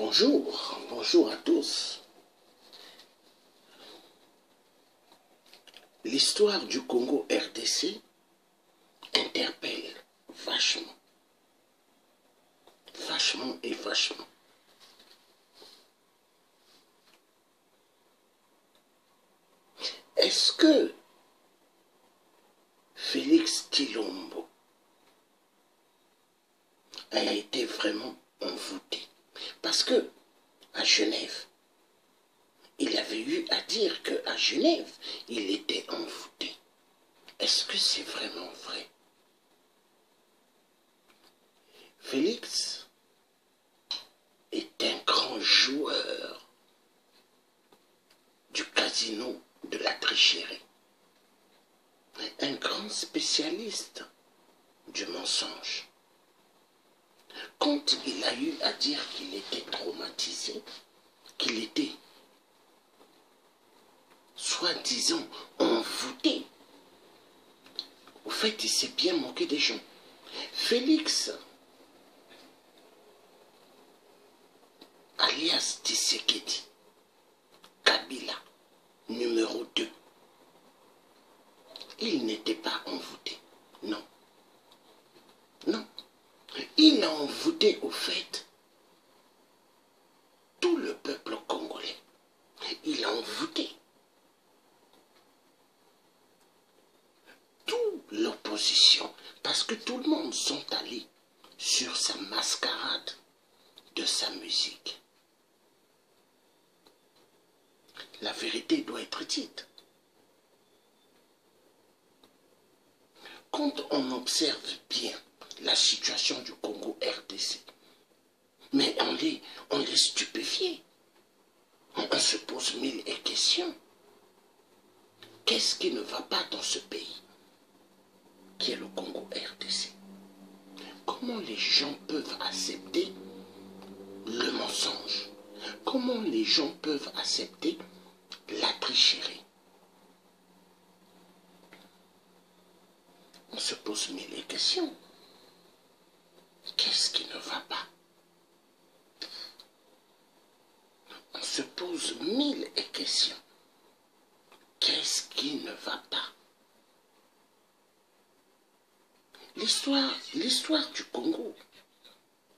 Bonjour, bonjour à tous. L'histoire du Congo RDC interpelle vachement. Vachement et vachement. Est-ce que Félix Tshilombo a été vraiment envoûté? Parce que à Genève, il avait eu à dire qu'à Genève, il était envoûté. Est-ce que c'est vraiment vrai? Félix est un grand joueur du casino de la tricherie. Un grand spécialiste du mensonge. Quand il a eu à dire qu'il était traumatisé, qu'il était soi-disant envoûté, au fait, il s'est bien moqué des gens. Félix, alias Tshisekedi, Kabila, numéro 2, il n'était pas envoûté, non. Non. Il a envoûté au fait tout le peuple congolais. Il a envoûté toute l'opposition parce que tout le monde sont allés sur sa mascarade de sa musique. La vérité doit être dite. Quand on observe bien la situation du Congo RDC, mais on est stupéfié. On se pose mille questions. Qu'est-ce qui ne va pas dans ce pays qui est le Congo RDC? Comment les gens peuvent accepter le mensonge? Comment les gens peuvent accepter la tricherie? On se pose mille questions. Qu'est-ce qui ne va pas? On se pose mille questions. Qu'est-ce qui ne va pas? L'histoire du Congo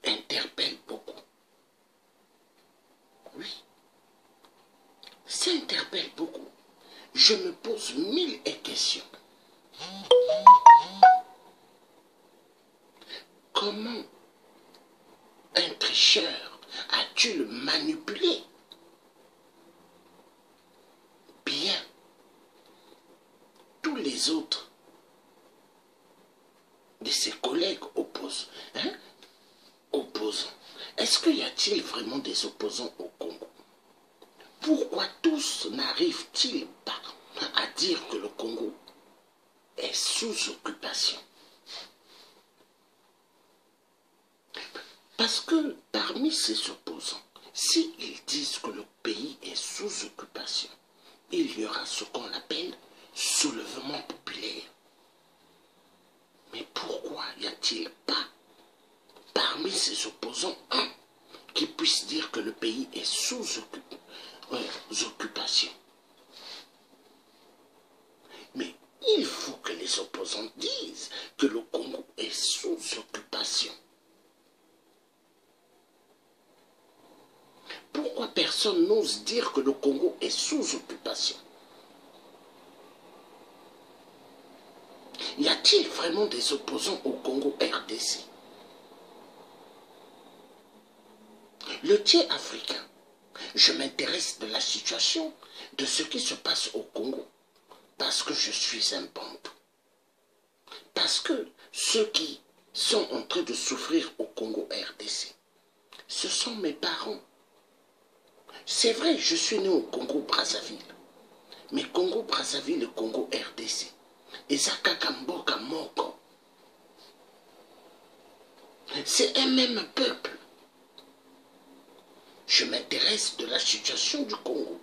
interpelle beaucoup. Oui, ça interpelle beaucoup. Je me pose mille questions. Comment un tricheur a-t-il manipulé bien tous les autres de ses collègues opposants, opposants? Est-ce qu'il y a-t-il vraiment des opposants au Congo? Pourquoi tous n'arrivent-ils pas à dire que le Congo est sous occupation? Parce que parmi ces opposants, s'ils disent que le pays est sous occupation, il y aura ce qu'on appelle soulèvement populaire. Mais pourquoi y a-t-il pas parmi ces opposants un qui puisse dire que le pays est sous occupation? Mais il faut que les opposants disent que le Congo est sous occupation. Pourquoi personne n'ose dire que le Congo est sous occupation? Y a-t-il vraiment des opposants au Congo RDC? Le tiers africain, je m'intéresse de la situation, de ce qui se passe au Congo, parce que je suis un bantou. Parce que ceux qui sont en train de souffrir au Congo RDC, ce sont mes parents. C'est vrai, je suis né au Congo-Brazzaville. Mais Congo-Brazzaville et Congo-RDC, Ezaka Kamboka Moko, c'est un même peuple. Je m'intéresse de la situation du Congo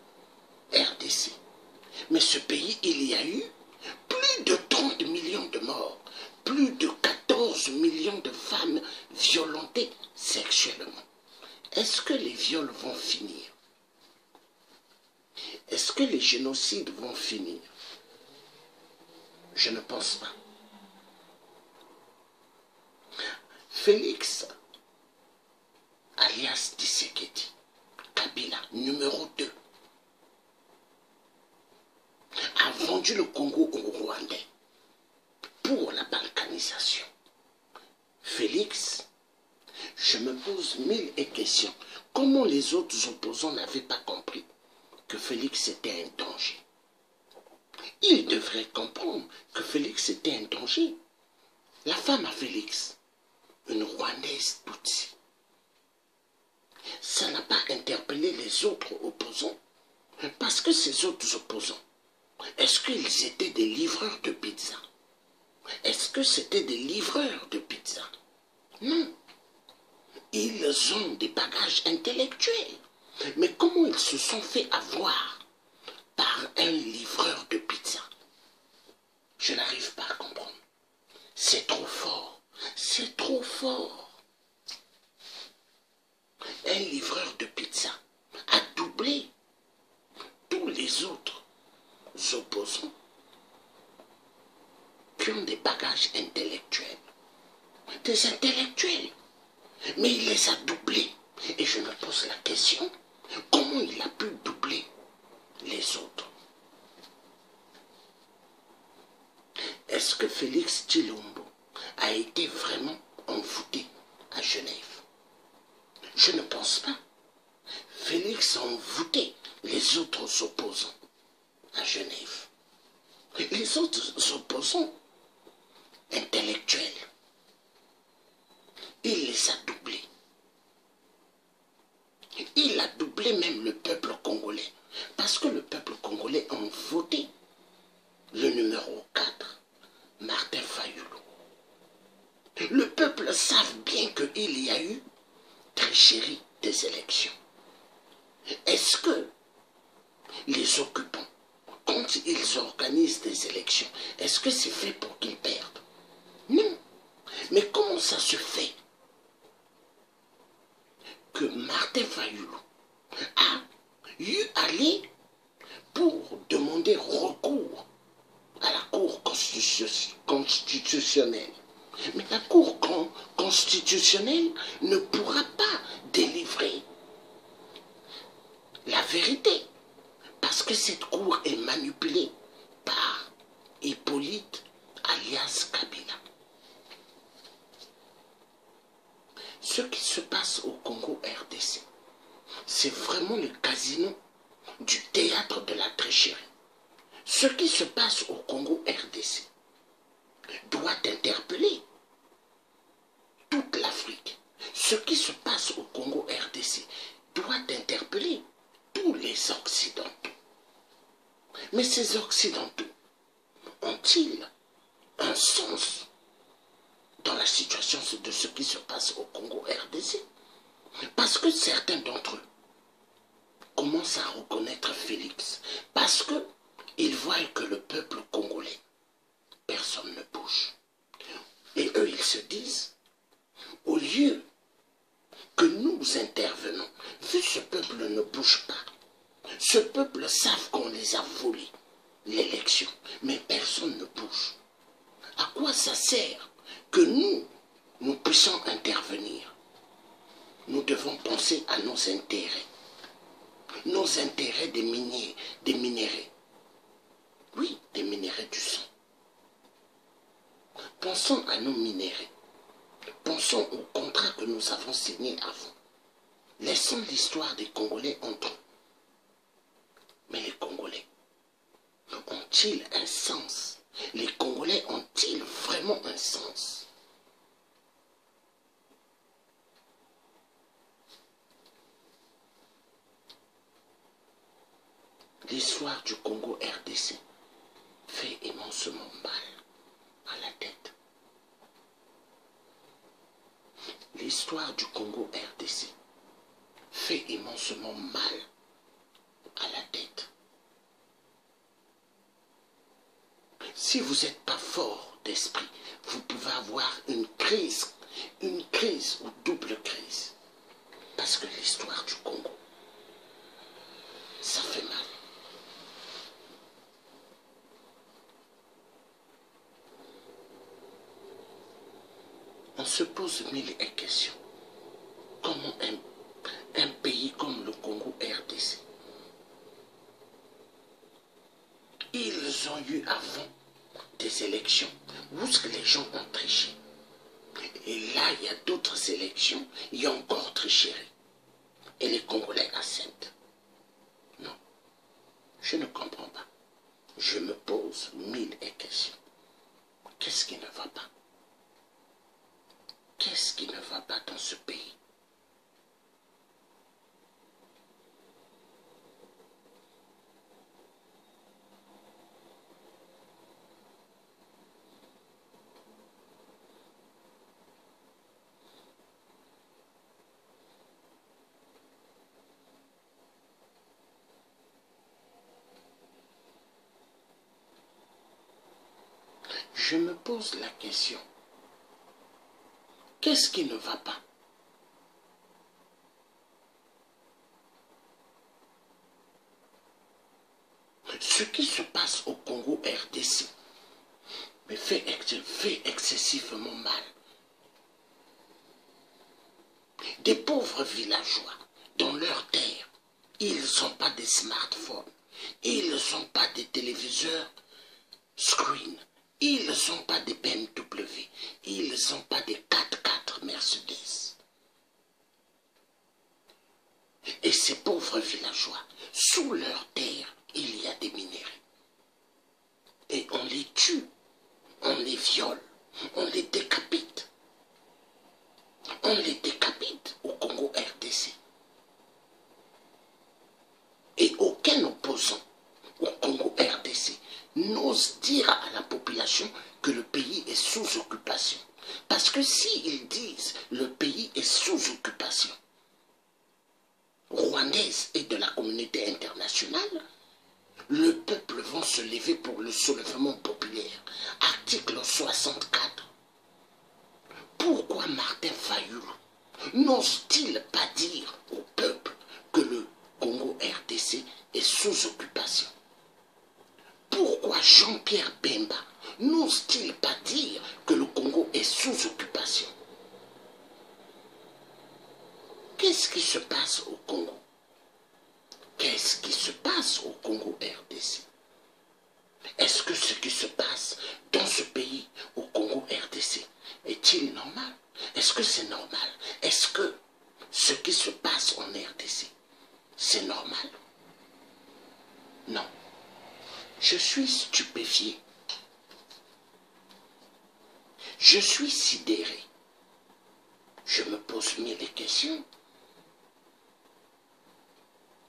RDC. Mais ce pays, il y a eu plus de 30 millions de morts, plus de 14 millions de femmes violentées sexuellement. Est-ce que les viols vont finir? Est-ce que les génocides vont finir? Je ne pense pas. Félix, alias Tshisekedi, Kabila, numéro 2, a vendu le Congo aux Rwandais pour la balkanisation. Félix, je me pose mille questions. Comment les autres opposants n'avaient pas compris que Félix était un danger? Ils devraient comprendre que Félix était un danger. La femme à Félix, une Rwandaise Tutsi. Ça n'a pas interpellé les autres opposants. Parce que ces autres opposants, est-ce qu'ils étaient des livreurs de pizza? Est-ce que c'était des livreurs de pizza? Non. Ils ont des bagages intellectuels. Mais comment ils se sont fait avoir par un livreur de pizza? Je n'arrive pas à comprendre. C'est trop fort. C'est trop fort. Un livreur de pizza a doublé tous les autres opposants qui ont des bagages intellectuels. Des intellectuels. Mais il les a doublés. Et je me pose la question, comment il a pu doubler les autres? Est-ce que Félix Tshilombo a été vraiment envoûté à Genève? Je ne pense pas. Félix a envoûté les autres opposants à Genève. Les autres opposants intellectuels, il les a doublés. Il a doublé même le peuple congolais. Parce que le peuple congolais a voté le numéro 4, Martin Fayulu. Le peuple savent bien qu'il y a eu tricherie des élections. Est-ce que les occupants, quand ils organisent des élections, est-ce que c'est fait pour qu'ils perdent? Non. Mais comment ça se fait que Martin Fayulu a eu aller pour demander recours à la Cour constitutionnelle? Mais la Cour constitutionnelle ne pourra pas délivrer la vérité, parce que cette Cour est manipulée par Hippolyte alias Kabila. Ce qui se passe au Congo RDC, c'est vraiment le casino du théâtre de la tricherie. Ce qui se passe au Congo RDC doit interpeller toute l'Afrique. Ce qui se passe au Congo RDC doit interpeller tous les Occidentaux. Mais ces Occidentaux ont-ils un sens dans la situation de ce qui se passe au Congo RDC? Parce que certains d'entre eux commencent à reconnaître Félix. Parce qu'ils voient que le peuple congolais, personne ne bouge. Et eux, ils se disent, au lieu que nous intervenons, vu ce peuple ne bouge pas, ce peuple savent qu'on les a volés l'élection, mais personne ne bouge. À quoi ça sert que nous puissions intervenir? Nous devons penser à nos intérêts des minéraux. Oui, des minéraux du sang. Pensons à nos minéraux. Pensons au contrat que nous avons signé avant. Laissons l'histoire des Congolais entre eux. Mais les Congolais ont-ils un sens? Les Congolais ont-ils vraiment un sens? L'histoire du Congo RDC fait immensément mal à la tête. L'histoire du Congo RDC fait immensément mal à la tête. Si vous n'êtes pas fort d'esprit, vous pouvez avoir une crise ou double crise. Parce que l'histoire du Congo, ça fait mal. On se pose mille questions. Comment un pays comme le Congo RDC, ils ont eu avant des élections où les gens ont triché. Et là, il y a d'autres élections, il y a encore tricherie. Et les Congolais acceptent. Non, je ne comprends pas. Je me pose mille questions. Qu'est-ce qui ne va pas? Qu'est-ce qui ne va pas dans ce pays? Je me pose la question. Qu'est-ce qui ne va pas? Ce qui se passe au Congo RDC me fait excessivement mal. Des pauvres villageois, dans leur terre, ils n'ont pas de smartphones, ils n'ont pas de téléviseurs screen, ils n'ont pas de BMW, ils n'ont pas de 4x4 Mercedes. Et ces pauvres villageois, sous leur terre, il y a des minéraux. Et on les tue, on les viole, on les décapite. On les décapite au Congo RDC. Et aucun opposant au Congo RDC n'ose dire à la population que le pays est sous occupation. Parce que s'ils disent le pays est sous occupation rwandaise et de la communauté internationale, le peuple va se lever pour le soulèvement populaire. Article 64. Pourquoi Martin Fayulu n'ose-t-il pas dire au peuple que le Congo RDC est sous occupation? Pourquoi Jean-Pierre Bemba n'ose-t-il pas dire que le Congo est sous occupation? Qu'est-ce qui se passe au Congo? Qu'est-ce qui se passe au Congo RDC? Est-ce que ce qui se passe dans ce pays, au Congo RDC, est-il normal? Est-ce que c'est normal? Est-ce que ce qui se passe en RDC, c'est normal? Non. Je suis stupéfié. Je suis sidéré. Je me pose mille questions.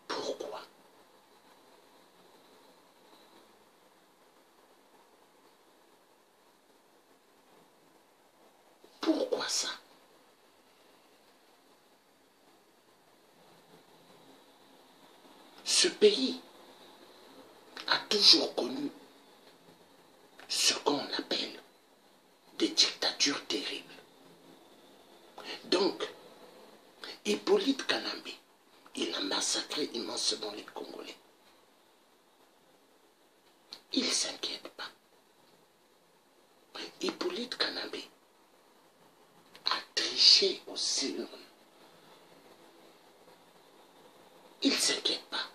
Pourquoi? Pourquoi ça? Ce pays a toujours connu ce qu'on appelle des dictatures terribles. Donc, Hippolyte Kanambe, il a massacré immensément les Congolais. Il ne s'inquiète pas. Hippolyte Kanambe a triché aux urnes. Il ne s'inquiète pas.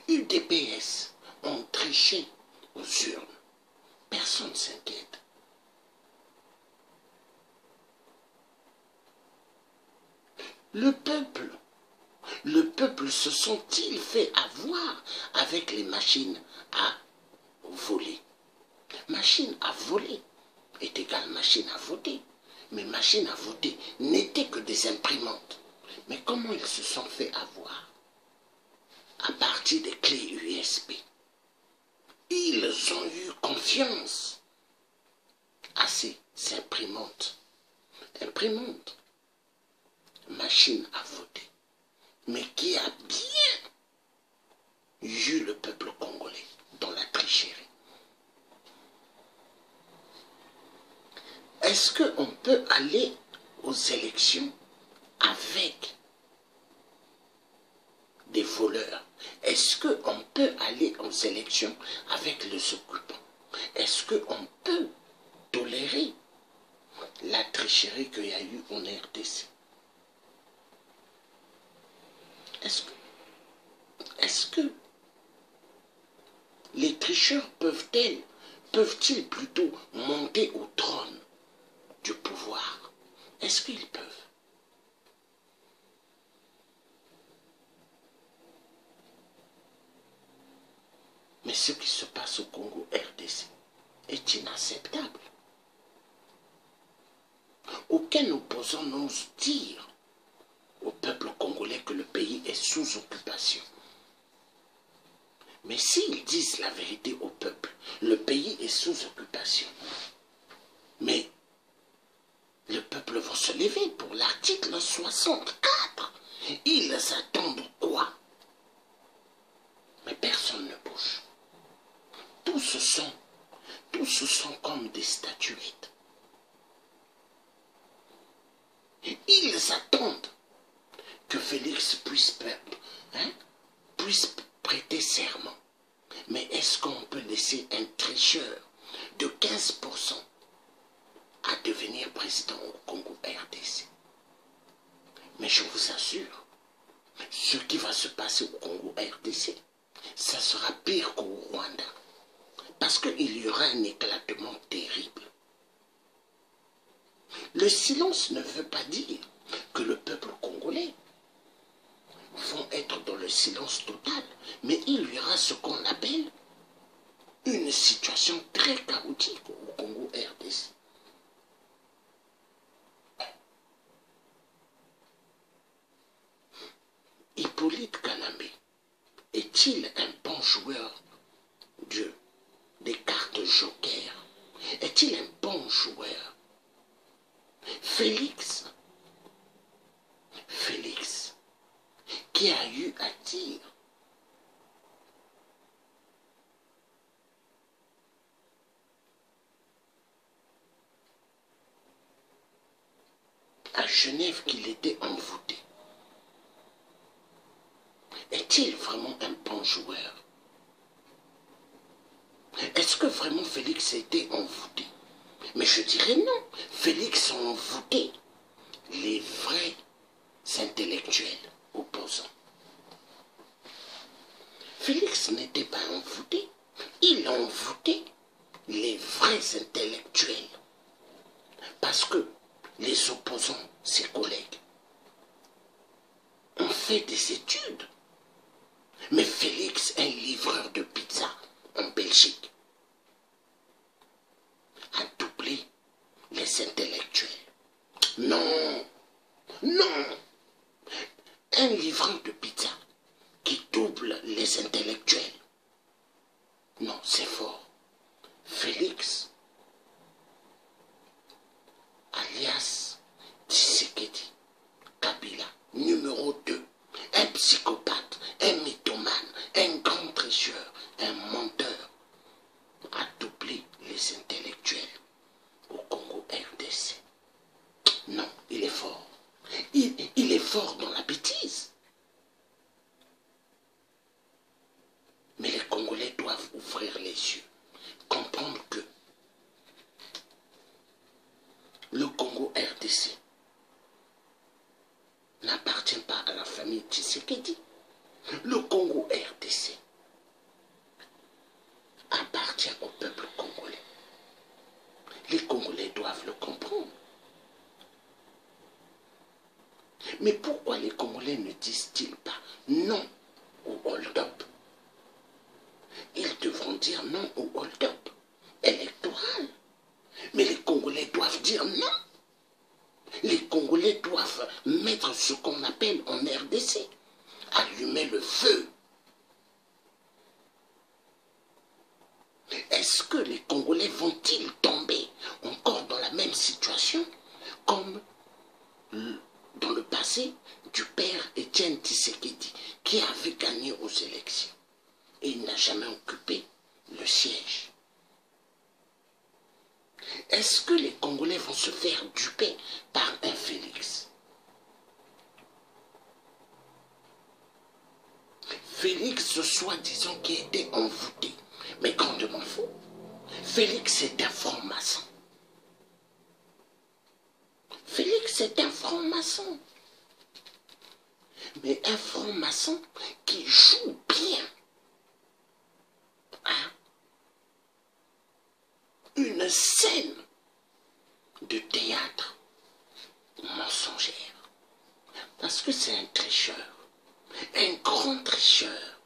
UDPS ont triché aux urnes. Personne ne s'inquiète. Le peuple se sont-ils fait avoir avec les machines à voler? Machine à voler est égale machine à voter. Mais machine à voter n'étaient que des imprimantes. Mais comment ils se sont fait avoir? À partir des clés USB. Ils ont eu confiance à ces imprimantes. Imprimantes, machine à voter. Mais qui a bien eu le peuple congolais dans la tricherie. Est-ce qu'on peut aller aux élections avec des voleurs. Est-ce qu'on peut aller aux élections avec les occupants? Est-ce qu'on peut tolérer la tricherie qu'il y a eu en RDC? Est-ce que les tricheurs peuvent-ils plutôt monter au trône du pouvoir? Est-ce qu'ils peuvent? Mais ce qui se passe au Congo RDC est inacceptable. Aucun opposant n'ose dire au peuple congolais que le pays est sous occupation. Mais s'ils disent la vérité au peuple, le pays est sous occupation. Mais le peuple va se lever pour l'article 64. Ils attendent quoi? Mais personne ne bouge. Tous se sont comme des statuettes. Ils attendent que Félix puisse prêter serment. Mais est-ce qu'on peut laisser un tricheur de 15% à devenir président au Congo RDC? Mais je vous assure, ce qui va se passer au Congo RDC, ça sera pire qu'au Rwanda. Parce qu'il y aura un éclatement terrible. Le silence ne veut pas dire que le peuple congolais vont être dans le silence total, mais il y aura ce qu'on appelle une situation très chaotique au Congo RDC. Hippolyte Kanambe est-il un bon joueur des cartes joker? Est-il un bon joueur? Félix, qui a eu à dire à Genève qu'il était envoûté. Est-il vraiment un bon joueur? Est-ce que vraiment Félix a été envoûté? Mais je dirais non. Félix a envoûté les vrais intellectuels opposants. Félix n'était pas envoûté. Il a envoûté les vrais intellectuels. Parce que les opposants, ses collègues, ont fait des études. Mais Félix, un livreur de pizza en Belgique, a doublé les intellectuels. Non, non, un livreur de pizza qui double les intellectuels. Non, c'est fort. Félix, alias Tshisekedi, Kabila, numéro 2, un psychopathe, un mythomane, un grand tricheur, un menteur, a doublé les intellectuels au Congo RDC. Non, il est fort. Il est fort dans la bêtise. Mais les Congolais doivent ouvrir les yeux, comprendre que le Congo RDC n'appartient pas à la famille Tshisekedi. Le Congo RDC appartient au peuple congolais. Les Congolais doivent le comprendre. Mais pourquoi les Congolais ne disent-ils pas non au hold-up? Ils devront dire non au hold-up électoral. Mais les Congolais doivent dire non. Les Congolais doivent mettre ce qu'on appelle en RDC, allumer le feu. Est-ce que les Congolais vont-ils tomber encore dans la même situation comme dans le passé du père Étienne Tshisekedi qui avait gagné aux élections et il n'a jamais occupé le siège? Est-ce que les Congolais vont se faire duper par un Félix? Félix, soi-disant, qui était envoûté. Mais grandement faux. Félix est un franc-maçon. Félix est un franc-maçon. Mais un franc-maçon qui joue bien. Hein? Une scène de théâtre mensongère. Parce que c'est un tricheur. Un grand tricheur.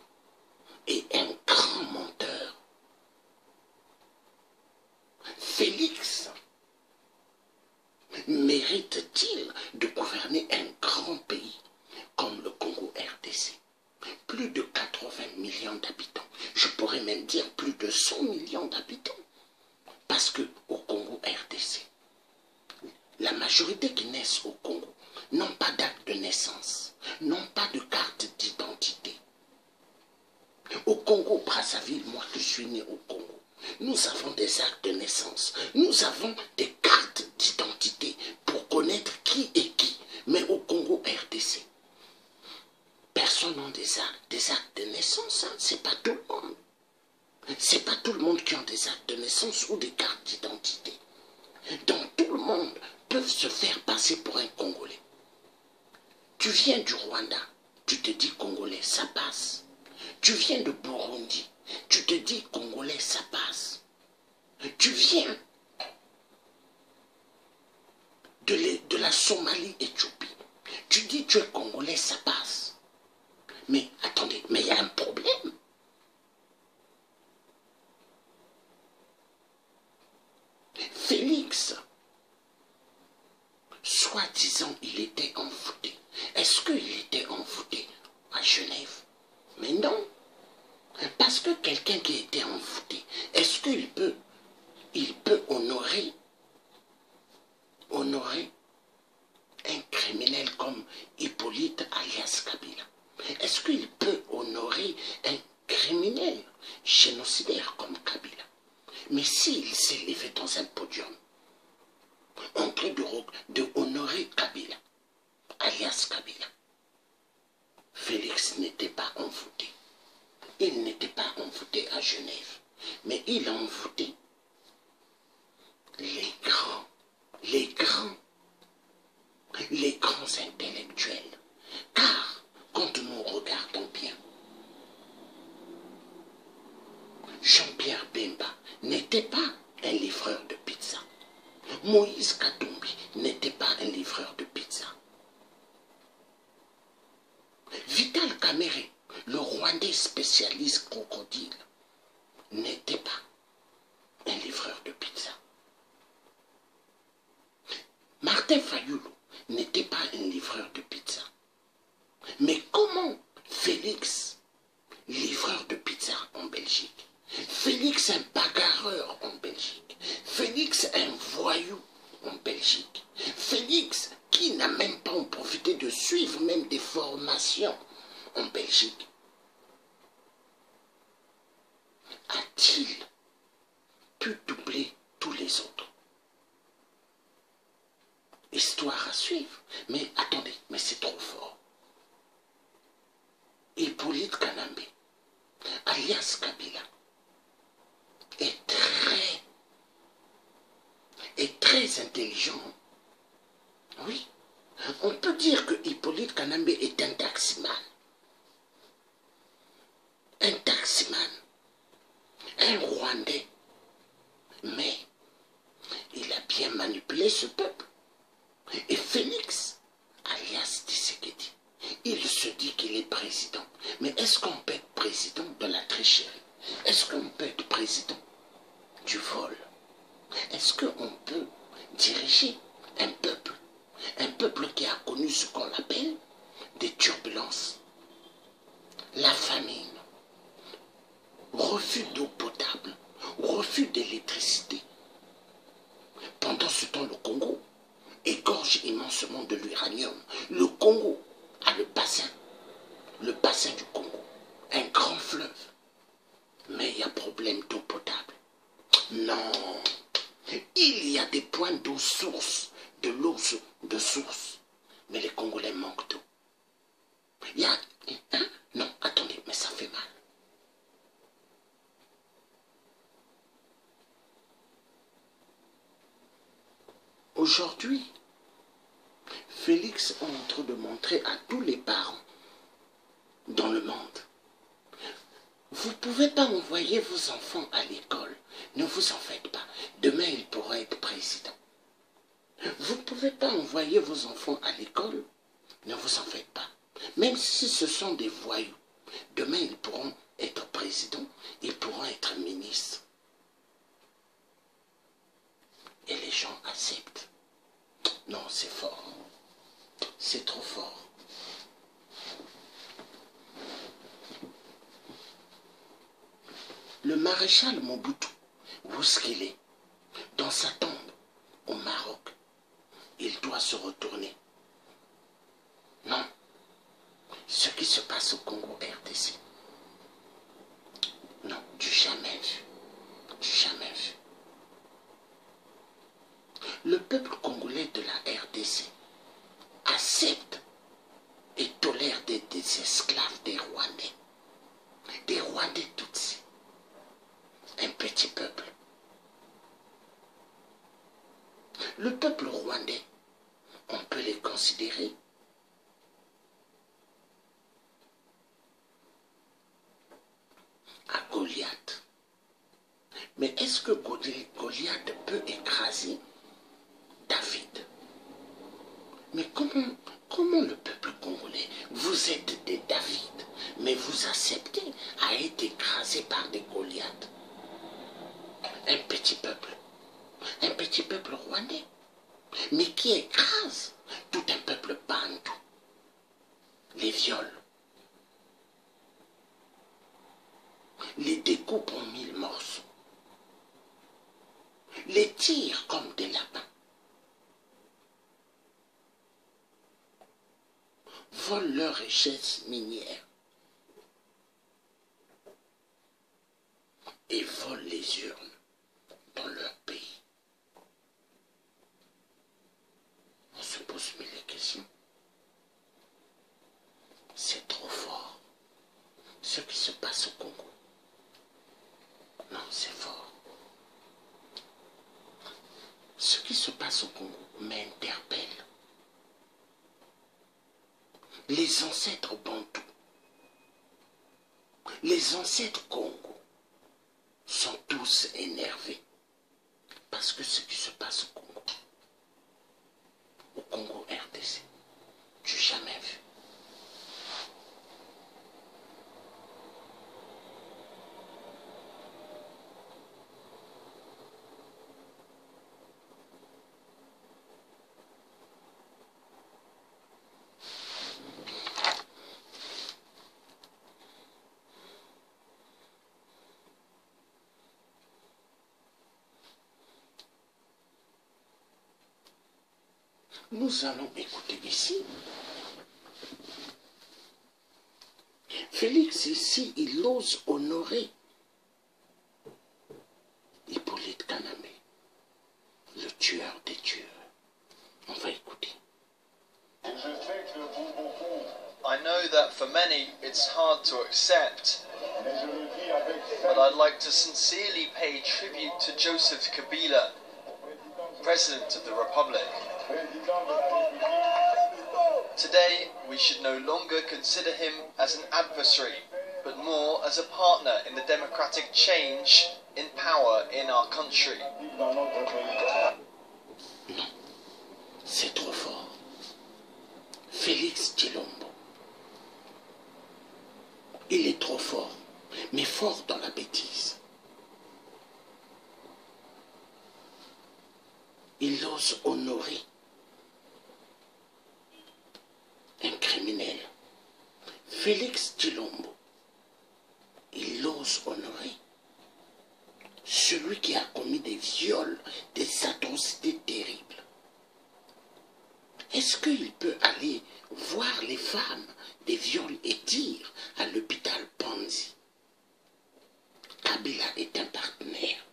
Et un grand menteur. Félix mérite-t-il de gouverner un grand pays comme le Congo RDC? Plus de 80 millions d'habitants. Je pourrais même dire plus de 100 millions d'habitants. Parce que au Congo RDC, la majorité qui naissent au Congo n'ont pas d'acte de naissance, n'ont pas de carte d'identité. Au Congo, Brazzaville, moi qui suis né au Congo, nous avons des actes de naissance, nous avons des cartes d'identité pour connaître qui est qui. Mais au Congo RDC, personne n'a des actes de naissance, hein? C'est pas tout le monde. C'est pas tout le monde qui a des actes de naissance ou des cartes d'identité. Donc tout le monde peut se faire passer pour un Congolais. Tu viens du Rwanda, tu te dis Congolais, ça passe. Tu viens de Burundi, tu te dis Congolais, ça passe. Tu viens de la Somalie, Éthiopie, tu dis tu es Congolais, ça passe. Mais attendez, mais il y a un problème. Félix, soi-disant, il était envoûté. Est-ce qu'il était envoûté à Genève? Mais non. Parce que quelqu'un qui était envoûté, est-ce qu'il peut honorer un criminel comme Hippolyte alias Kabila? Est-ce qu'il peut honorer un criminel génocidaire comme Kabila? Mais s'il s'est levé dans un podium, en train de honorer Kabila, alias Kabila, Félix n'était pas envoûté. Il n'était pas envoûté à Genève, mais il a envoûté les grands intellectuels. Car, quand nous regardons bien, Jean-Pierre Bemba n'était pas un livreur de pizza. Moïse Katumbi n'était pas un livreur de pizza. Vital Kamerhe, le Rwandais spécialiste crocodile, n'était pas un livreur de pizza. Martin Fayulu n'était pas un livreur de pizza. Mais comment Félix, livreur de pizza en Belgique, Félix un bagarreur en Belgique, Félix un voyou en Belgique, Félix qui n'a même pas en profité de suivre même des formations en Belgique, a-t-il pu doubler tous les autres? Histoire à suivre. Mais attendez, mais c'est trop fort. Hippolyte Kanambe, alias Kabila, est très intelligent. Oui, on peut dire que Hippolyte Kanambe est un taximan. Un taximan, un Rwandais. Mais il a bien manipulé ce peuple. Et Félix, alias Tshisekedi, il se dit qu'il est président. Mais est-ce qu'on peut être président de la tricherie? Est-ce qu'on peut être président du vol? Est-ce qu'on peut diriger un peuple qui a connu ce qu'on appelle des turbulences, la famine, refus d'eau potable, refus d'électricité? Pendant ce temps, le Congo égorge immensément de l'uranium. Le Congo a le bassin du Congo, un grand fleuve. Mais il y a problème d'eau potable. Non, il y a des points d'eau source, de l'eau de source. Mais les Congolais manquent d'eau. Il y a... Hein? Non, attendez, mais ça Aujourd'hui, Félix est en train de montrer à tous les parents dans le monde, vous ne pouvez pas envoyer vos enfants à l'école. Ne vous en faites pas. Demain, ils pourront être présidents. Vous ne pouvez pas envoyer vos enfants à l'école. Ne vous en faites pas. Même si ce sont des voyous, demain, ils pourront être présidents. Ils pourront être ministres. Et les gens acceptent. Non, c'est fort. C'est trop fort. Le maréchal Mobutu, où est-ce qu'il est? Dans sa tombe, au Maroc. Il doit se retourner. Non. Ce qui se passe au Congo RDC. Non, du jamais vu. Du jamais vu. Le peuple congolais de la RDC accepte et tolère des esclaves des Rwandais. Des Rwandais Tutsis. Un petit peuple. Le peuple rwandais, on peut les considérer à Goliath. Mais est-ce que Goliath peut écraser David? Mais comment le peuple congolais, vous êtes des David, mais vous acceptez à être écrasé par des Goliaths? Un petit peuple rwandais, mais qui écrase tout un peuple bantou. Les viols, les découpe en 1000 morceaux, les tire comme des lapins, volent leurs richesses minières et volent les urnes dans leur pays. On se pose mille questions. C'est trop fort. Ce qui se passe au Congo. Non, c'est fort. Ce qui se passe au Congo m'interpelle. Les ancêtres bantous, les ancêtres Congo sont tous énervés parce que ce qui se passe au Congo RDC, du jamais vu. Nous allons écouter ici. Félix ici, il ose honorer Hippolyte Kanamé, le tueur des tueurs. On va écouter. I know that for many it's hard to accept, but I'd like to sincerely pay tribute to Joseph Kabila, President of the Republic. Today, we should no longer consider him as an adversary, but more as a partner in the democratic change in power in our country. Non, c'est trop fort. Félix Tshilombo, il est trop fort, mais fort dans la bêtise. Il ose honorer un criminel. Félix Tshilombo, il ose honorer celui qui a commis des viols, des atrocités terribles. Est-ce qu'il peut aller voir les femmes des viols et dire à l'hôpital Panzi, Kabila est un partenaire?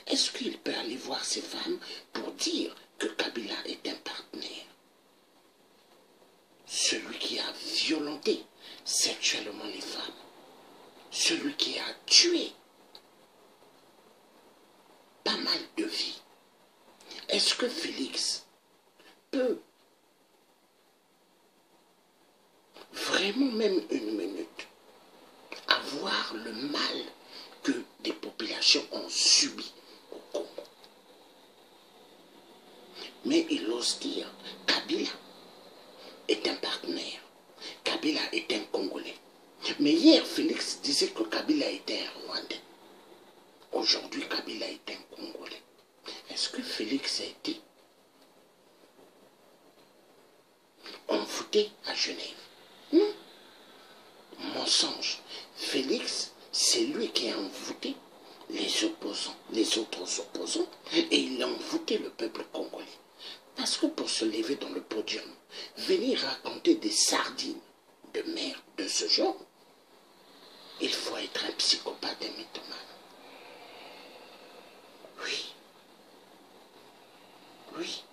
Est-ce qu'il peut aller voir ces femmes pour dire que Kabila est un partenaire? Celui qui a violenté sexuellement les femmes, celui qui a tué pas mal de vies, Est-ce que Félix peut vraiment même une minute avoir le mal que des populations ont subi au Congo? Mais il ose dire, Kabila est un partenaire, Kabila est un Congolais. Mais hier, Félix disait que Kabila était un Rwandais. Aujourd'hui, Kabila est un Congolais. Est-ce que Félix a été envoûté à Genève? Mensonge. Félix, c'est lui qui a envoûté les opposants, les autres opposants, et il a envoûté le peuple congolais. Parce que pour se lever dans le podium, venir raconter des sardines de merde de ce genre, il faut être un psychopathe, un mythomane. Oui. Oui.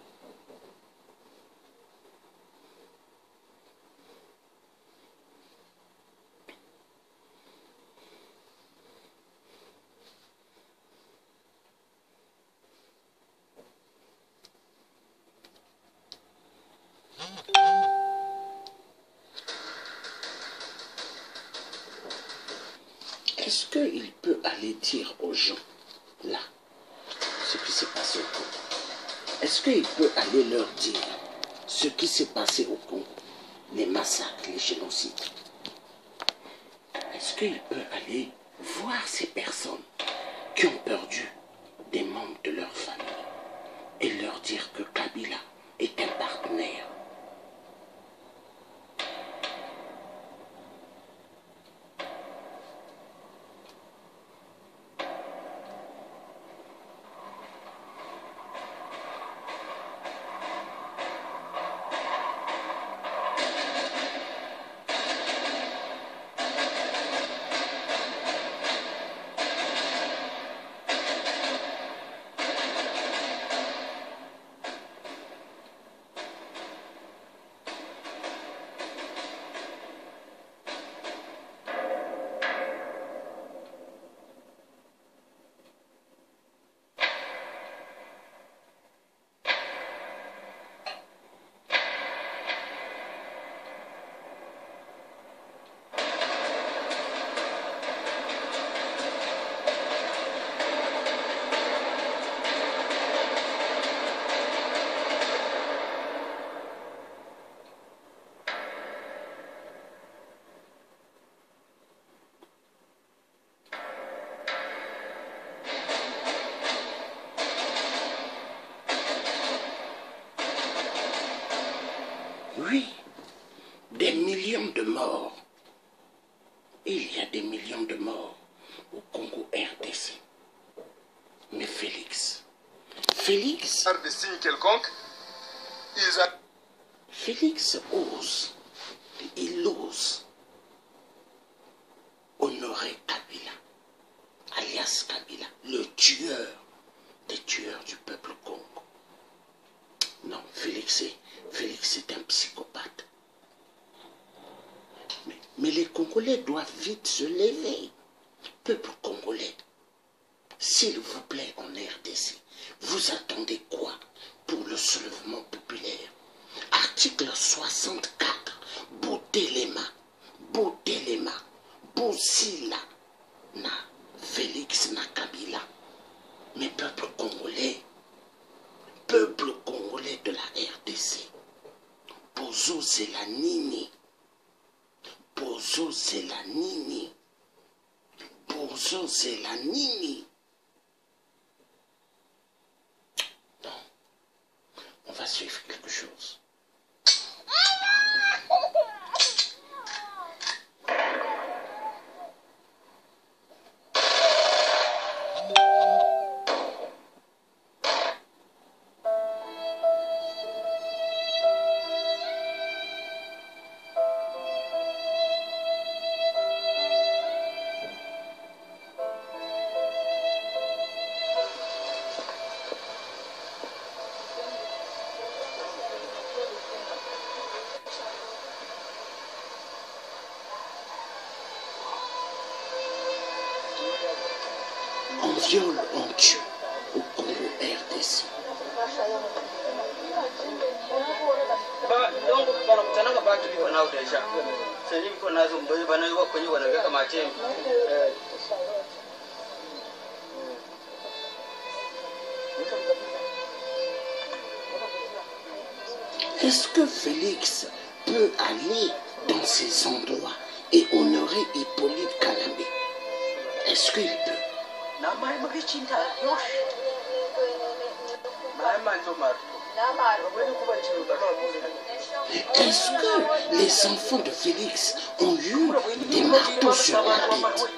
Est-ce qu'il peut aller dire aux gens, là, ce qui s'est passé au Congo? Est-ce qu'il peut aller leur dire ce qui s'est passé au Congo, les massacres, les génocides? Est-ce qu'il peut aller voir ces personnes qui ont perdu des membres de leur famille et leur dire que Kabila est un partenaire? Oui, des millions de morts. Il y a des millions de morts au Congo RDC. Mais Félix Des signes quelconques, Félix ose, il ose honorer Kabila, alias Kabila, le tueur des tueurs du peuple Congo. Non, Félix est un psychopathe. Mais les Congolais doivent vite se lever. Peuple congolais, s'il vous plaît, en RDC, vous attendez quoi pour le soulèvement populaire? Article 64, Boutelema, Boussila, na Félix na Kabila. Mais peuple congolais de la RDC, Bozo Zelanini, Bozo Zelanini, Bozo Zelanini. Non, on va suivre quelque chose. On viole, on tue au Congo RDC. Est-ce que Félix peut aller dans ces endroits et honorer Hippolyte Kalamé? Est-ce qu'il peut? Est-ce que les enfants de Félix ont eu des marteaux sur la tête?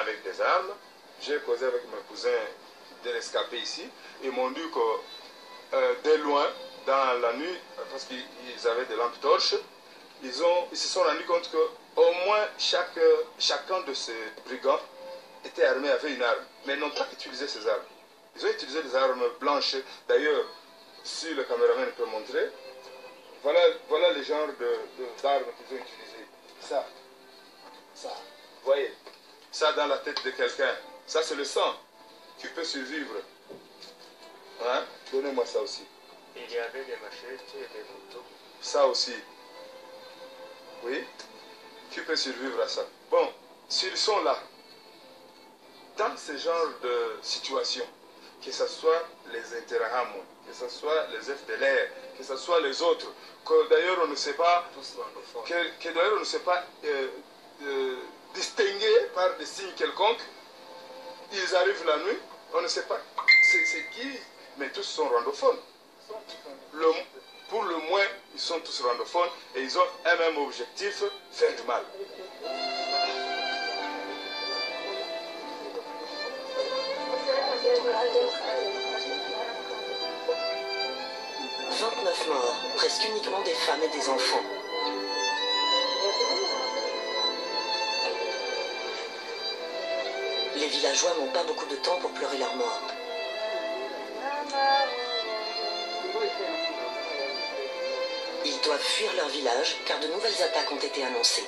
Avec des armes. J'ai causé avec mes cousins de l'escapé ici. Ils m'ont dit que de loin, dans la nuit, parce qu'ils avaient des lampes torches, ils se sont rendus compte que au moins chacun de ces brigands était armé avec une arme. Mais ils n'ont pas utilisé ces armes. Ils ont utilisé des armes blanches. D'ailleurs, si le caméraman peut montrer, voilà le genre d'armes qu'ils ont utilisées. Ça, vous voyez. Ça dans la tête de quelqu'un, ça c'est le sang qui peut survivre. Hein? Donnez-moi ça aussi. Il y avait des machettes et des couteaux. Ça aussi. Oui? Qui peut survivre à ça? Bon, s'ils sont là, dans ce genre de situation, que ce soit les Interahamwe, que ce soit les FDLR, que ce soit les autres, que d'ailleurs on ne sait pas, que d'ailleurs on ne sait pas distingués par des signes quelconques, ils arrivent la nuit, on ne sait pas c'est qui, mais tous sont randophones. Pour le moins, ils sont tous randophones et ils ont un même objectif, faire du mal. « 29 morts, presque uniquement des femmes et des enfants. Les villageois n'ont pas beaucoup de temps pour pleurer leurs morts. Ils doivent fuir leur village car de nouvelles attaques ont été annoncées.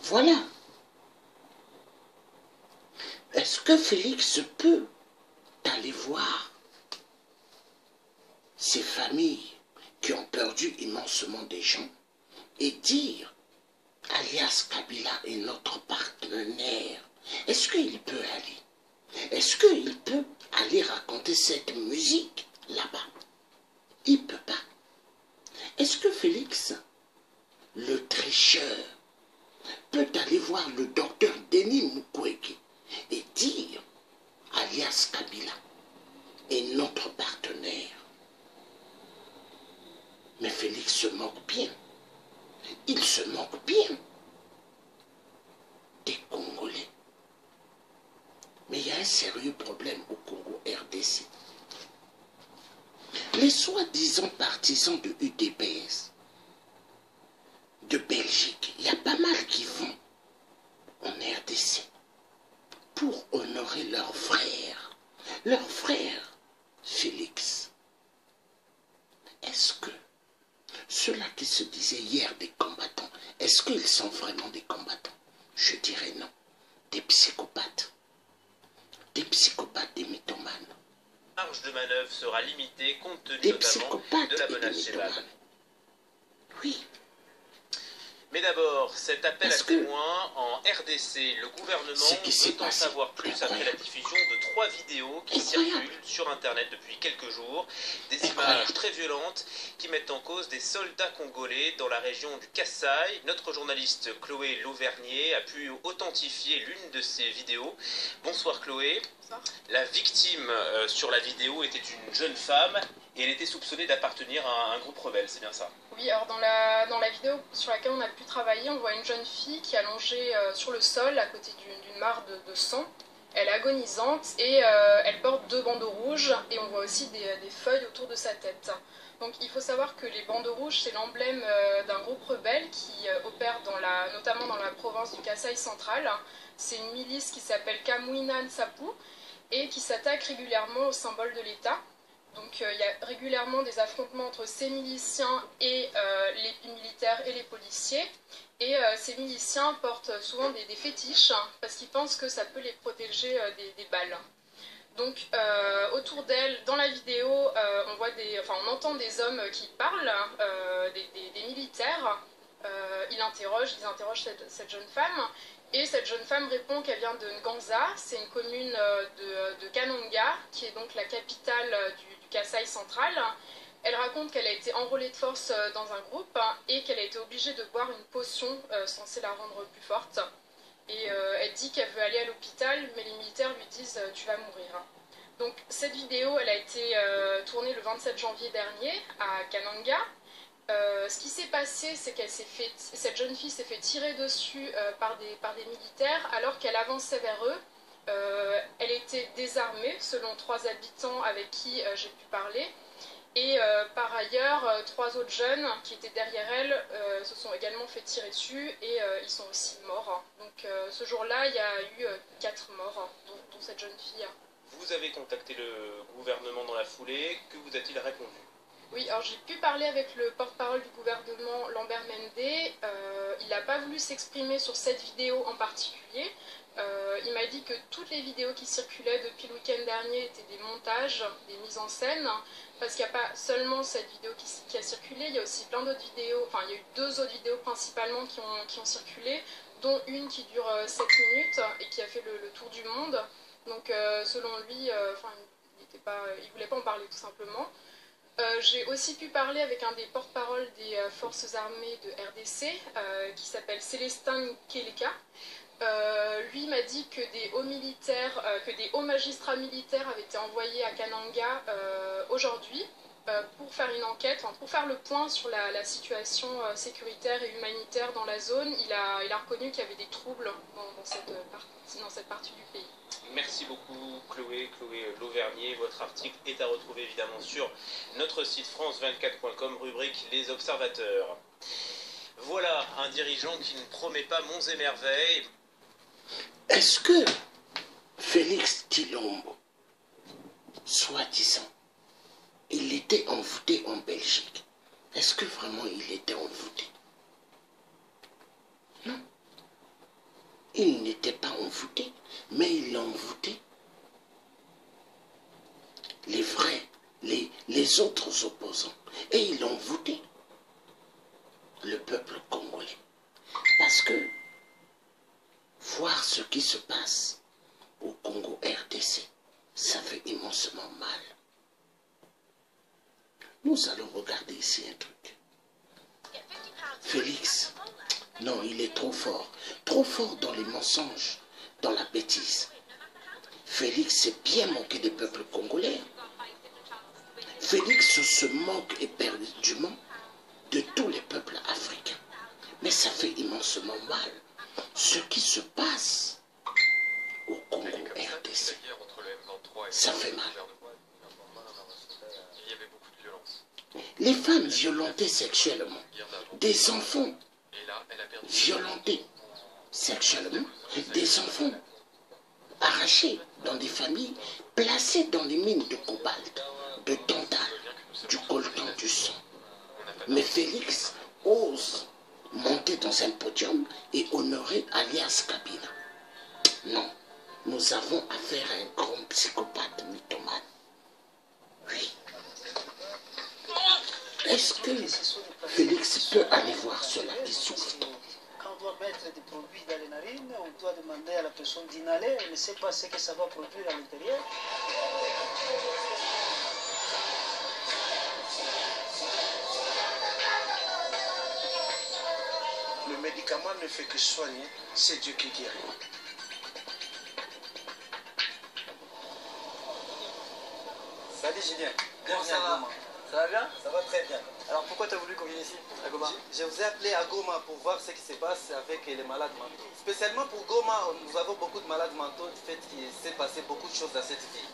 Voilà. Est-ce que Félix peut aller voir ces familles qui ont perdu immensement des gens et dire alias Kabila est notre partenaire? Est-ce qu'il peut aller? Est-ce qu'il peut aller raconter cette musique là-bas? Il ne peut pas. Est-ce que Félix, le tricheur, peut aller voir le docteur Denis Mukwege et dire alias Kabila est notre partenaire? Mais Félix se moque bien. Il se moque bien des Congolais. Mais il y a un sérieux problème au Congo RDC. Les soi-disant partisans de UDPS, de Belgique, il y a pas mal qui vont en RDC pour honorer leur frère Félix. Est-ce que ceux-là qui se disaient hier des combattants, est-ce qu'ils sont vraiment des combattants? Je dirais non. Des psychopathes, des mythomanes. La marge de manœuvre sera limitée compte tenu Des notamment psychopathes de la et des menace Chebab. mythomanes. Oui. Mais d'abord, cet appel Parce à que témoins en RDC, le gouvernement ce qui s'est veut en passé, savoir plus après la incroyable. diffusion de 3 vidéos qui Incroyable. circulent sur Internet depuis quelques jours. Des Incroyable. images très violentes qui mettent en cause des soldats congolais dans la région du Kasaï. Notre journaliste Chloé Lauvernier a pu authentifier l'une de ces vidéos. Bonsoir Chloé. Bonsoir. La victime sur la vidéo était une jeune femme et elle était soupçonnée d'appartenir à un groupe rebelle, c'est bien ça? Oui, alors dans la vidéo sur laquelle on a pu travailler, on voit une jeune fille qui est allongée sur le sol à côté d'une mare de sang. Elle est agonisante et elle porte 2 bandeaux rouges et on voit aussi des feuilles autour de sa tête. Donc il faut savoir que les bandeaux rouges, c'est l'emblème d'un groupe rebelle qui opère notamment dans la province du Kasaï central. C'est une milice qui s'appelle Kamwina Nsapu et qui s'attaque régulièrement au symbole de l'État. Donc il y a régulièrement des affrontements entre ces miliciens et les militaires et les policiers. Et ces miliciens portent souvent des fétiches parce qu'ils pensent que ça peut les protéger des balles. Donc autour d'elle, dans la vidéo, on entend des hommes qui parlent, des militaires. Ils interrogent cette jeune femme. Et cette jeune femme répond qu'elle vient de Nganza, c'est une commune de Kananga, qui est donc la capitale du Kasaï central. Elle raconte qu'elle a été enrôlée de force dans un groupe et qu'elle a été obligée de boire une potion censée la rendre plus forte. Et elle dit qu'elle veut aller à l'hôpital, mais les militaires lui disent « tu vas mourir ». Donc cette vidéo, elle a été tournée le 27 janvier dernier à Kananga. Ce qui s'est passé, c'est cette jeune fille s'est fait tirer dessus par des militaires alors qu'elle avançait vers eux. Elle était désarmée, selon 3 habitants avec qui j'ai pu parler. Et par ailleurs, 3 autres jeunes qui étaient derrière elle se sont également fait tirer dessus et ils sont aussi morts. Donc ce jour-là, il y a eu 4 morts, dont cette jeune fille. Vous avez contacté le gouvernement dans la foulée, que vous a-t-il répondu? Oui, alors j'ai pu parler avec le porte-parole du gouvernement, Lambert Mende. Il n'a pas voulu s'exprimer sur cette vidéo en particulier. Il m'a dit que toutes les vidéos qui circulaient depuis le week-end dernier étaient des montages, des mises en scène, parce qu'il n'y a pas seulement cette vidéo qui a circulé, il y a aussi plein d'autres vidéos, enfin il y a eu 2 autres vidéos principalement qui ont circulé, dont une qui dure 7 minutes et qui a fait le tour du monde. Donc selon lui, il ne voulait pas en parler tout simplement. J'ai aussi pu parler avec un des porte-paroles des forces armées de RDC, qui s'appelle Célestin Keleka. Lui m'a dit que des hauts magistrats militaires avaient été envoyés à Kananga aujourd'hui pour faire une enquête, pour faire le point sur la situation sécuritaire et humanitaire dans la zone. Il a reconnu qu'il y avait des troubles dans cette partie du pays. Merci beaucoup Chloé Lauvernier. Votre article est à retrouver évidemment sur notre site france24.com, rubrique Les Observateurs. Voilà un dirigeant qui ne promet pas monts et merveilles. Est-ce que Félix Tshilombo, soi-disant, il était envoûté en Belgique? Est-ce que vraiment il était envoûté? Non. Il n'était pas envoûté, mais il a envoûté les vrais, les autres opposants. Et il a envoûté le peuple congolais. Parce que voir ce qui se passe au Congo RDC, ça fait immensement mal. Nous allons regarder ici un truc. Félix, non, il est trop fort dans les mensonges, dans la bêtise. Félix s'est bien moqué des peuples congolais. Félix se moque éperdument de tous les peuples africains. Mais ça fait immensement mal ce qui se passe au Congo RDC. Ça fait mal. Il y avait beaucoup de violence. Les femmes violentées sexuellement, des enfants, Et là, là, elle a perdu... Violentés sexuellement, des enfants arrachés dans des familles, placés dans les mines de cobalt, de tantal, du coltan, du sang. Mais Félix ose monter dans un podium et honorer alias Kabila. Non, nous avons affaire à un grand psychopathe mythomane. Oui. Est-ce que Félix peut aller voir cela qui souffre? Quand on doit mettre des produits dans les narines, on doit demander à la personne d'inhaler, elle ne sait pas ce que ça va produire à l'intérieur. Le médicament ne fait que soigner, c'est Dieu qui guérit. Salut Julien, comment ça va? Ça va bien? Ça va très bien. Alors pourquoi tu as voulu qu'on vienne ici, à Goma? Je vous ai appelé à Goma pour voir ce qui se passe avec les malades mentaux. Spécialement pour Goma, nous avons beaucoup de malades mentaux du fait qu'il s'est passé beaucoup de choses dans cette ville.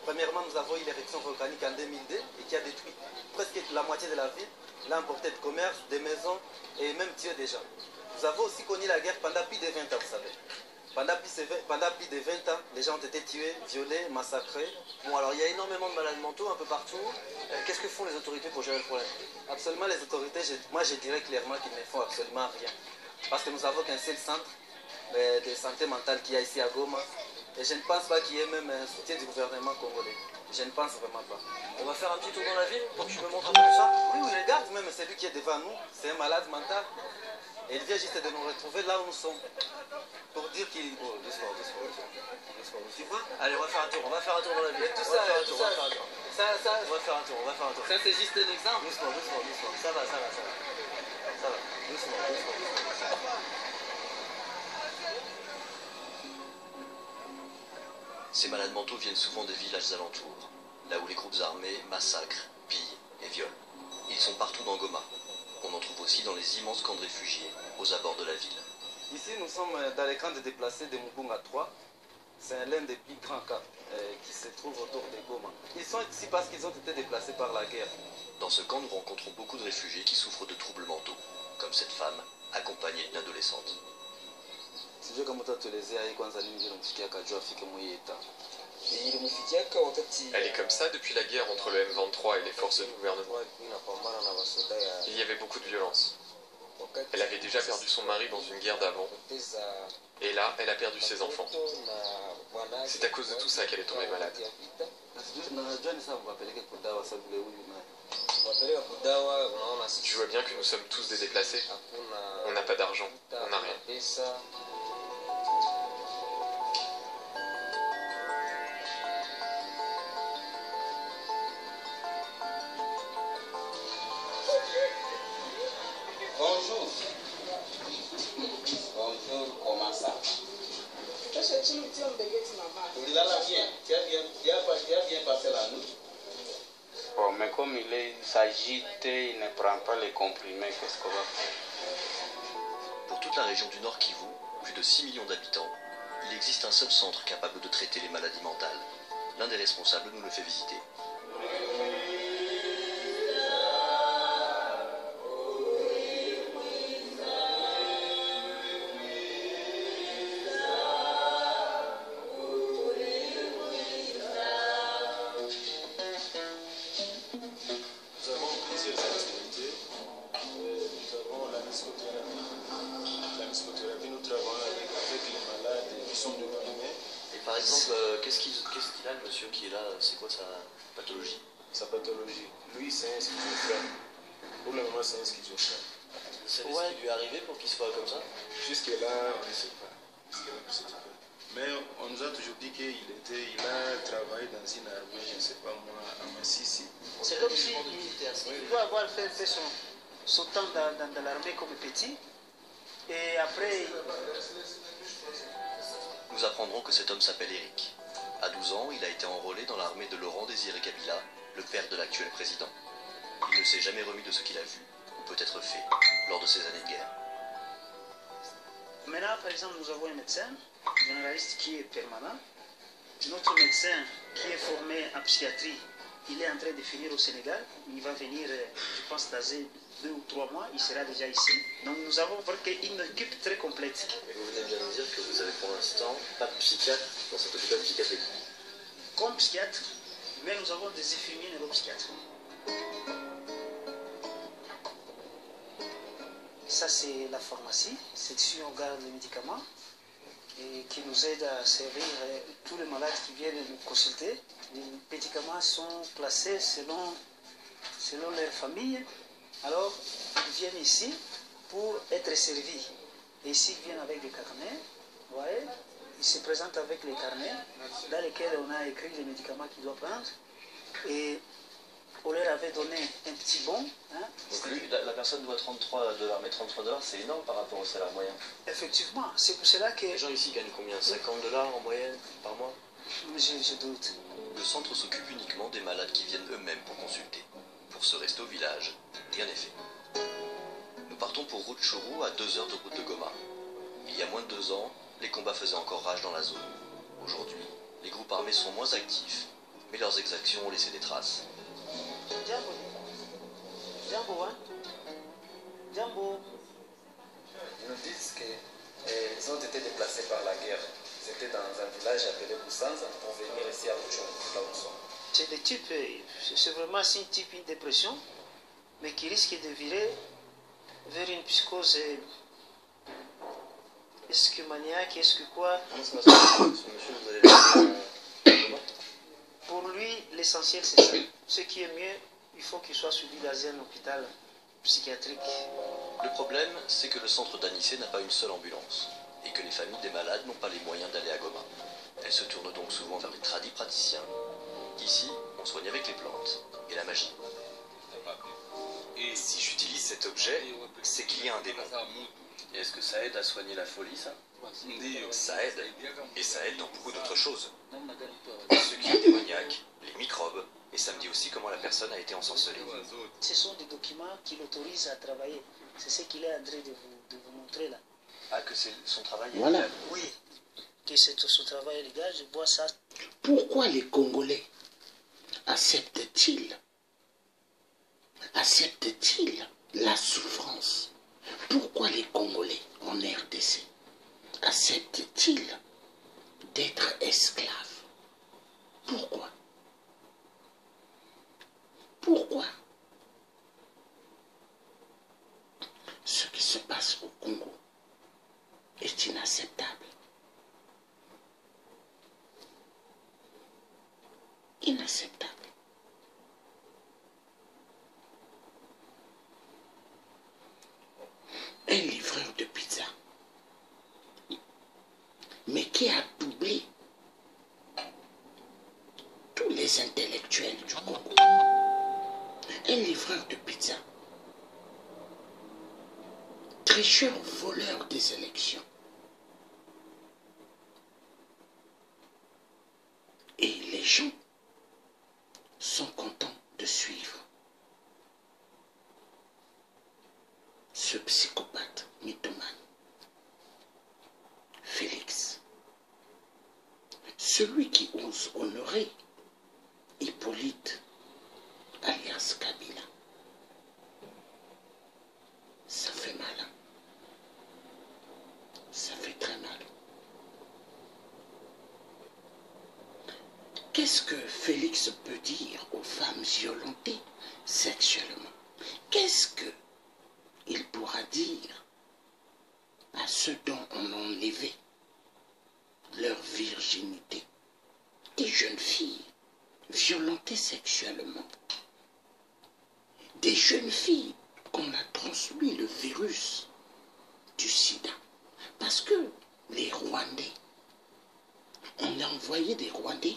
Premièrement, nous avons eu l'éruption volcanique en 2002 et qui a détruit presque la moitié de la ville, l'a emporté de commerce, des maisons et même tué des gens. Nous avons aussi connu la guerre pendant plus de 20 ans, vous savez. Pendant plus de 20 ans, les gens ont été tués, violés, massacrés. Bon, alors il y a énormément de malades mentaux un peu partout. Qu'est-ce que font les autorités pour gérer le problème? Absolument, les autorités, moi je dirais clairement qu'ils ne font absolument rien. Parce que nous n'avons qu'un seul centre de santé mentale qu'il y a ici à Goma. Et je ne pense pas qu'il y ait même un soutien du gouvernement congolais. Je ne pense vraiment pas. On va faire un petit tour dans la ville pour que tu me montres un peu tout ça? Oui, regarde, même celui qui est devant nous, c'est un malade mental. Et il vient juste de nous retrouver là où nous sommes. Pour dire qu'il... Oh, doucement. Tu vois? Allez, on va faire un tour dans la ville. Tout ça, on va faire un tour. On va faire un tour. Ça, c'est juste un exemple. Doucement. Ça va. Doucement. Ces malades mentaux viennent souvent des villages alentours, là où les groupes armés massacrent, pillent et violent. Ils sont partout dans Goma. On en trouve aussi dans les immenses camps de réfugiés, aux abords de la ville. Ici, nous sommes dans les camps de déplacés de Mubunga 3. C'est l'un des plus grands camps qui se trouve autour de Goma. Ils sont ici parce qu'ils ont été déplacés par la guerre. Dans ce camp, nous rencontrons beaucoup de réfugiés qui souffrent de troubles mentaux, comme cette femme, accompagnée d'une adolescente. Elle est comme ça depuis la guerre entre le M23 et les forces du gouvernement. Il y avait beaucoup de violence. Elle avait déjà perdu son mari dans une guerre d'avant. Et là, elle a perdu ses enfants. C'est à cause de tout ça qu'elle est tombée malade. Tu vois bien que nous sommes tous des déplacés. On n'a pas d'argent, on n'a rien. Bonjour, comment ça va? Oulala, viens, tu as bien passé la nuit. Bon, mais comme il s'agite, il ne prend pas les comprimés, qu'est-ce qu'on va faire? Pour toute la région du Nord Kivu, plus de 6 millions d'habitants, il existe un seul centre capable de traiter les maladies mentales. L'un des responsables nous le fait visiter. Par exemple, qu'est-ce qu'il a le monsieur qui est là? C'est quoi sa pathologie? Sa pathologie. Lui, c'est un schizophrène. Pour le moment, c'est un schizophrène. Vous savez ce qui lui est arrivé pour qu'il soit comme ça? Jusque-là, on ne sait pas. Mais on nous a toujours dit qu'il a travaillé dans une armée, je ne sais pas moi, à Massissi. C'est comme si il doit avoir fait son temps dans l'armée comme petit. Et après... Nous apprendrons que cet homme s'appelle Eric. À 12 ans, il a été enrôlé dans l'armée de Laurent Désiré Kabila, le père de l'actuel président. Il ne s'est jamais remis de ce qu'il a vu, ou peut-être fait, lors de ces années de guerre. Maintenant, par exemple, nous avons un médecin généraliste qui est permanent. Notre médecin qui est formé en psychiatrie, il est en train de finir au Sénégal. Il va venir, je pense, 2 ou 3 mois, il sera déjà ici. Donc nous avons vraiment une équipe très complète. Mais vous venez bien de dire que vous avez pour l'instant pas de psychiatre dans cet hôpital psychiatrique. Comme psychiatre, mais nous avons des infirmiers neuropsychiatres. Ça c'est la pharmacie, c'est ici on garde les médicaments et qui nous aide à servir tous les malades qui viennent nous consulter. Les médicaments sont placés selon leur famille. Alors, ils viennent ici pour être servis. Et ici, ils viennent avec des carnets. Vous voyez, ils se présentent avec les carnets dans lesquels on a écrit les médicaments qu'ils doivent prendre. Et on leur avait donné un petit bon. Hein. Donc lui, la personne doit $33, mais $33 c'est énorme par rapport au salaire moyen. Effectivement, c'est pour cela que... Les gens ici gagnent combien? $50 en moyenne par mois? Je doute. Le centre s'occupe uniquement des malades qui viennent eux-mêmes pour consulter. Pour ce resto au village, rien n'est fait. Nous partons pour Rutshuru à 2 heures de route de Goma. Il y a moins de 2 ans, les combats faisaient encore rage dans la zone. Aujourd'hui, les groupes armés sont moins actifs, mais leurs exactions ont laissé des traces. Jambo. Jambo, hein? Jambo. Ils nous disent qu'ils ont été déplacés par la guerre. Ils étaient dans un village appelé Boussanza pour venir ici à Rutshuru, là où nous sommes. C'est des types, c'est vraiment une dépression, mais qui risque de virer vers une psychose. Est-ce que maniaque, est-ce que quoi? Pour lui, l'essentiel c'est ça. Ce qui est mieux, il faut qu'il soit suivi dans un hôpital psychiatrique. Le problème, c'est que le centre d'Anissé n'a pas une seule ambulance, et que les familles des malades n'ont pas les moyens d'aller à Goma. Elles se tournent donc souvent vers les tradis praticiens. Ici, on soigne avec les plantes et la magie. Et si j'utilise cet objet, c'est qu'il y a un démon. Et est-ce que ça aide à soigner la folie, ça? Ça aide, et ça aide dans beaucoup d'autres choses. Ce qui est démoniaque, les microbes, et ça me dit aussi comment la personne a été ensorcelée. Ce sont des documents qui l'autorisent à travailler. C'est ce qu'il est en train de vous montrer là. Ah, que c'est son travail Voilà. légal. Oui, que c'est son travail légal, je vois ça. Pourquoi les Congolais acceptent-ils la souffrance? Pourquoi les Congolais en RDC acceptent-ils d'être esclaves? Pourquoi? Pourquoi? Ce qui se passe au Congo est inacceptable. Inacceptable. Un livreur de pizza, mais qui a doublé tous les intellectuels du Congo. Un livreur de pizza, tricheur, voleur des élections. Et les gens sont contents de suivre ce psychopathe mythomane, Félix, celui qui ose honorer Hippolyte, alias Kabila. Ça fait mal, hein? Ça fait très mal. Qu'est-ce que Félix peut dire aux femmes violentées sexuellement? Qu'est-ce qu'il pourra dire à ceux dont on a enlevé leur virginité? Des jeunes filles violentées sexuellement. Des jeunes filles qu'on a transmis le virus du sida. Parce que les Rwandais, on a envoyé des Rwandais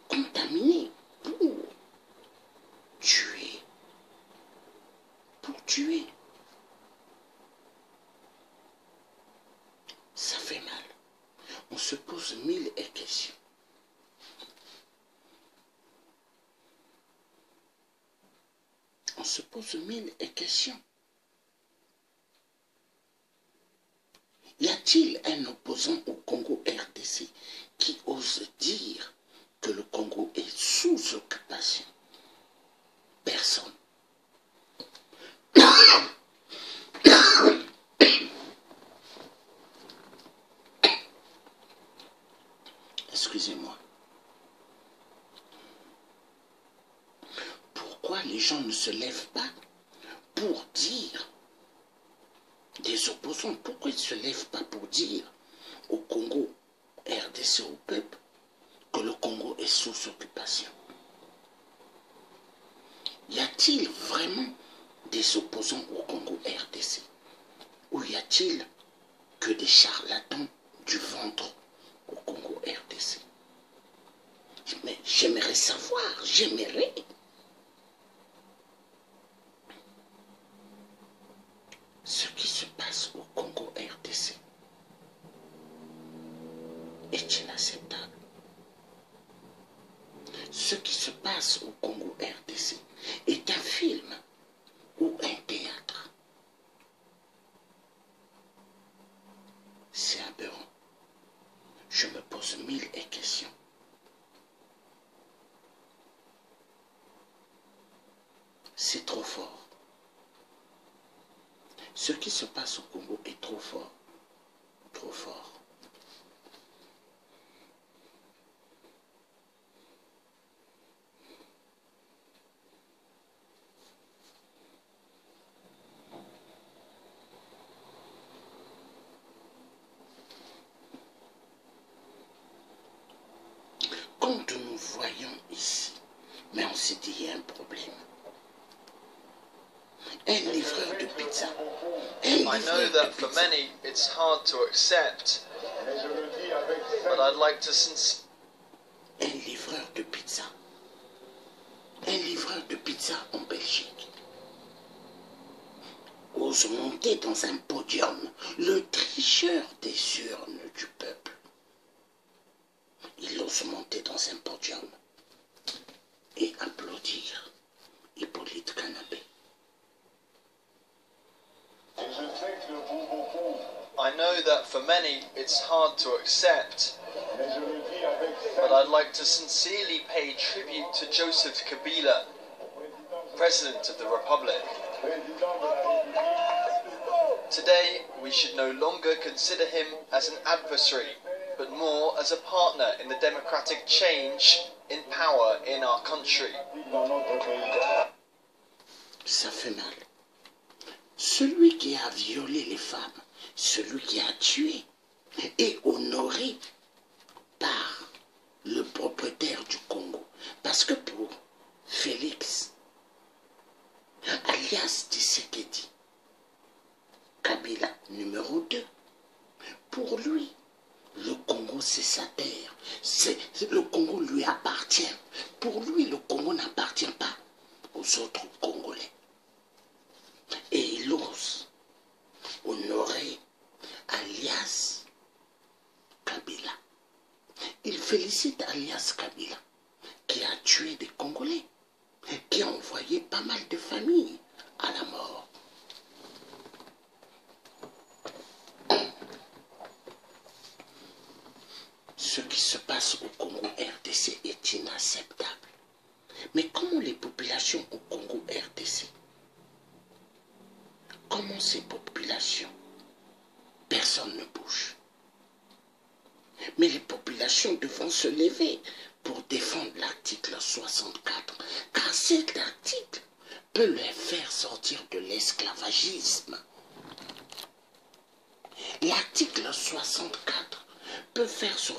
contaminés pour tuer. Pour tuer. Ça fait mal. On se pose 1000 questions. On se pose 1000 questions. Y a-t-il un opposant au Congo RDC qui ose dire que le Congo est sous occupation? Personne. excusez-moi. Pourquoi les gens ne se lèvent pas pour dire, des opposants, pourquoi ils ne se lèvent pas pour dire au Congo, RDC, au peuple, que le Congo est sous occupation? Y a-t-il vraiment des opposants au Congo RDC? Ou y a-t-il que des charlatans du ventre au Congo RDC? Mais j'aimerais savoir, j'aimerais. Ce qui se passe au Congo RDC est inacceptable. Ce qui se passe au Congo RDC est un film ou un théâtre. C'est aberrant. Je me pose 1000 questions. C'est trop fort. Ce qui se passe au Congo est trop fort. Trop fort. Quand nous voyons ici, mais on s'est dit, il y a un problème. Un livreur de pizza. I know that for many it's hard to accept, but I'd like to Un livreur de pizza. Un livreur de pizza en Belgique ose monter dans un podium, le tricheur des urnes du peuple. Il ose monter dans un podium et applaudir Hippolyte Canapé. I know that for many it's hard to accept, but I'd like to sincerely pay tribute to Joseph Kabila, President of the Republic. Today, we should no longer consider him as an adversary, but more as a partner in the democratic change in power in our country. Ça fait mal. Celui qui a violé les femmes, celui qui a tué, est honoré par le propriétaire du Congo. Parce que pour Félix, alias Tshisekedi, Kabila numéro 2, pour lui, le Congo c'est sa terre. Le Congo lui appartient. Pour lui, le Congo n'appartient pas aux autres Congolais. Et il ose honorer alias Kabila. Il félicite alias Kabila qui a tué des Congolais, qui a envoyé pas mal de familles à la mort. Ce qui se passe au Congo RDC est inacceptable. Mais comment les populations au Congo RDC, comment ces populations, personne ne bouge. Mais les populations devront se lever pour défendre l'article 64, car cet article peut les faire sortir de l'esclavagisme. L'article 64 peut faire sortir